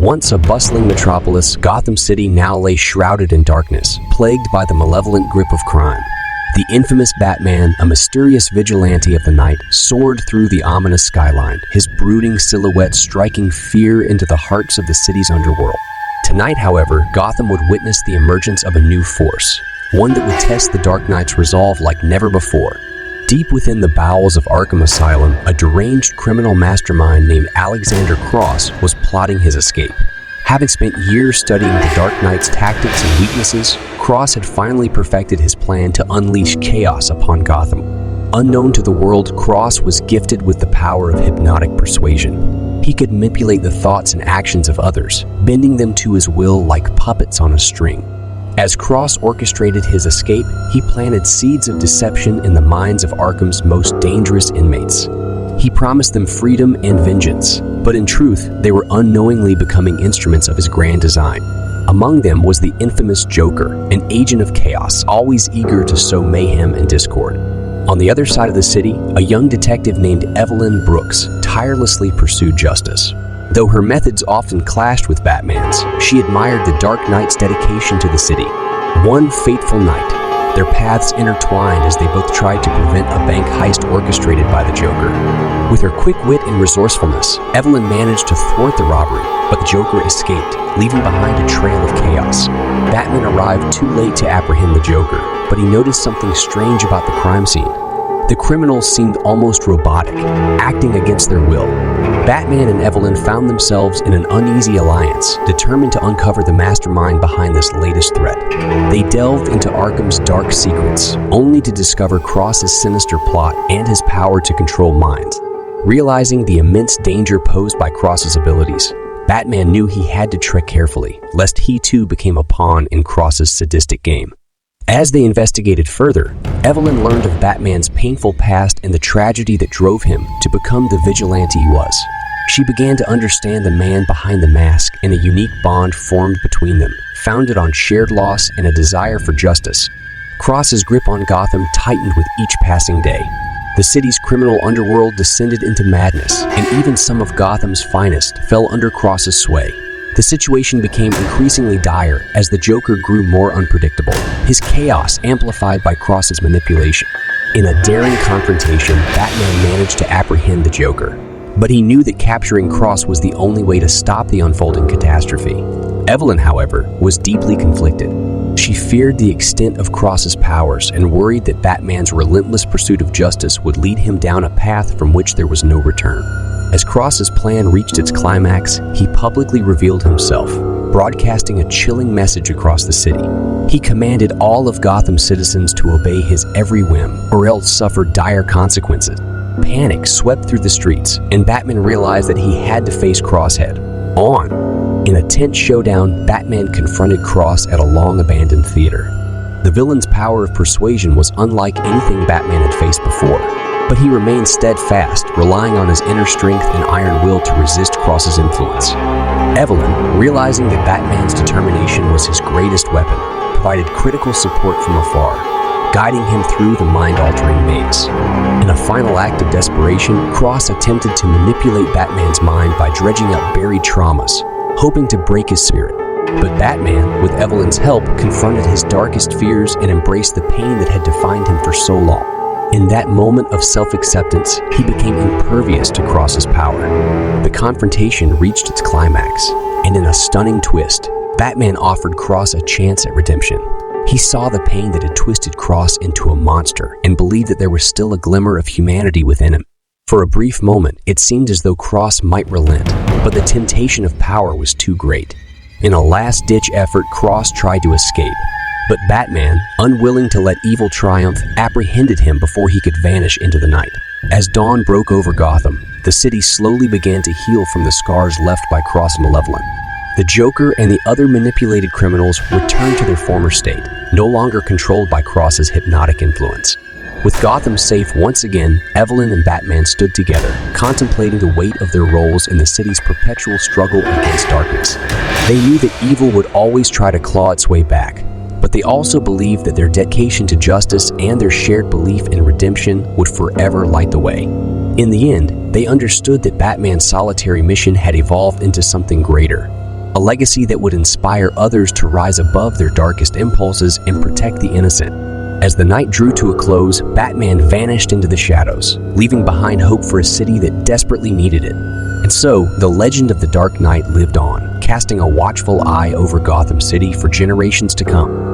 Once a bustling metropolis, Gotham City now lay shrouded in darkness, plagued by the malevolent grip of crime. The infamous Batman, a mysterious vigilante of the night, soared through the ominous skyline, his brooding silhouette striking fear into the hearts of the city's underworld. Tonight, however, Gotham would witness the emergence of a new force, one that would test the Dark Knight's resolve like never before. Deep within the bowels of Arkham Asylum, a deranged criminal mastermind named Alexander Cross was plotting his escape. Having spent years studying the Dark Knight's tactics and weaknesses, Cross had finally perfected his plan to unleash chaos upon Gotham. Unknown to the world, Cross was gifted with the power of hypnotic persuasion. He could manipulate the thoughts and actions of others, bending them to his will like puppets on a string. As Cross orchestrated his escape, he planted seeds of deception in the minds of Arkham's most dangerous inmates. He promised them freedom and vengeance, but in truth, they were unknowingly becoming instruments of his grand design. Among them was the infamous Joker, an agent of chaos, always eager to sow mayhem and discord. On the other side of the city, a young detective named Evelyn Brooks tirelessly pursued justice. Though her methods often clashed with Batman's, she admired the Dark Knight's dedication to the city. One fateful night, their paths intertwined as they both tried to prevent a bank heist orchestrated by the Joker. With her quick wit and resourcefulness, Evelyn managed to thwart the robbery, but the Joker escaped, leaving behind a trail of chaos. Batman arrived too late to apprehend the Joker, but he noticed something strange about the crime scene. The criminals seemed almost robotic, acting against their will. Batman and Evelyn found themselves in an uneasy alliance, determined to uncover the mastermind behind this latest threat. They delved into Arkham's dark secrets, only to discover Cross's sinister plot and his power to control minds. Realizing the immense danger posed by Cross's abilities, Batman knew he had to tread carefully, lest he too became a pawn in Cross's sadistic game. As they investigated further, Evelyn learned of Batman's painful past and the tragedy that drove him to become the vigilante he was. She began to understand the man behind the mask and a unique bond formed between them, founded on shared loss and a desire for justice. Cross's grip on Gotham tightened with each passing day. The city's criminal underworld descended into madness, and even some of Gotham's finest fell under Cross's sway. The situation became increasingly dire as the Joker grew more unpredictable, his chaos amplified by Cross's manipulation. In a daring confrontation, Batman managed to apprehend the Joker, but he knew that capturing Cross was the only way to stop the unfolding catastrophe. Evelyn, however, was deeply conflicted. She feared the extent of Cross's powers and worried that Batman's relentless pursuit of justice would lead him down a path from which there was no return. As Cross's plan reached its climax, he publicly revealed himself, broadcasting a chilling message across the city. He commanded all of Gotham's citizens to obey his every whim, or else suffer dire consequences. Panic swept through the streets, and Batman realized that he had to face Cross head-on. In a tense showdown, Batman confronted Cross at a long-abandoned theater. The villain's power of persuasion was unlike anything Batman had faced before, but he remained steadfast, relying on his inner strength and iron will to resist Cross's influence. Evelyn, realizing that Batman's determination was his greatest weapon, provided critical support from afar, guiding him through the mind-altering maze. In a final act of desperation, Cross attempted to manipulate Batman's mind by dredging up buried traumas, hoping to break his spirit. But Batman, with Evelyn's help, confronted his darkest fears and embraced the pain that had defined him for so long. In that moment of self-acceptance, he became impervious to Cross's power. The confrontation reached its climax, and in a stunning twist, Batman offered Cross a chance at redemption. He saw the pain that had twisted Cross into a monster and believed that there was still a glimmer of humanity within him. For a brief moment, it seemed as though Cross might relent, but the temptation of power was too great. In a last-ditch effort, Cross tried to escape, but Batman, unwilling to let evil triumph, apprehended him before he could vanish into the night. As dawn broke over Gotham, the city slowly began to heal from the scars left by Cross' malevolence. The Joker and the other manipulated criminals returned to their former state, no longer controlled by Cross's hypnotic influence. With Gotham safe once again, Evelyn and Batman stood together, contemplating the weight of their roles in the city's perpetual struggle against darkness. They knew that evil would always try to claw its way back, but they also believed that their dedication to justice and their shared belief in redemption would forever light the way. In the end, they understood that Batman's solitary mission had evolved into something greater, a legacy that would inspire others to rise above their darkest impulses and protect the innocent. As the night drew to a close, Batman vanished into the shadows, leaving behind hope for a city that desperately needed it. And so, the legend of the Dark Knight lived on, casting a watchful eye over Gotham City for generations to come.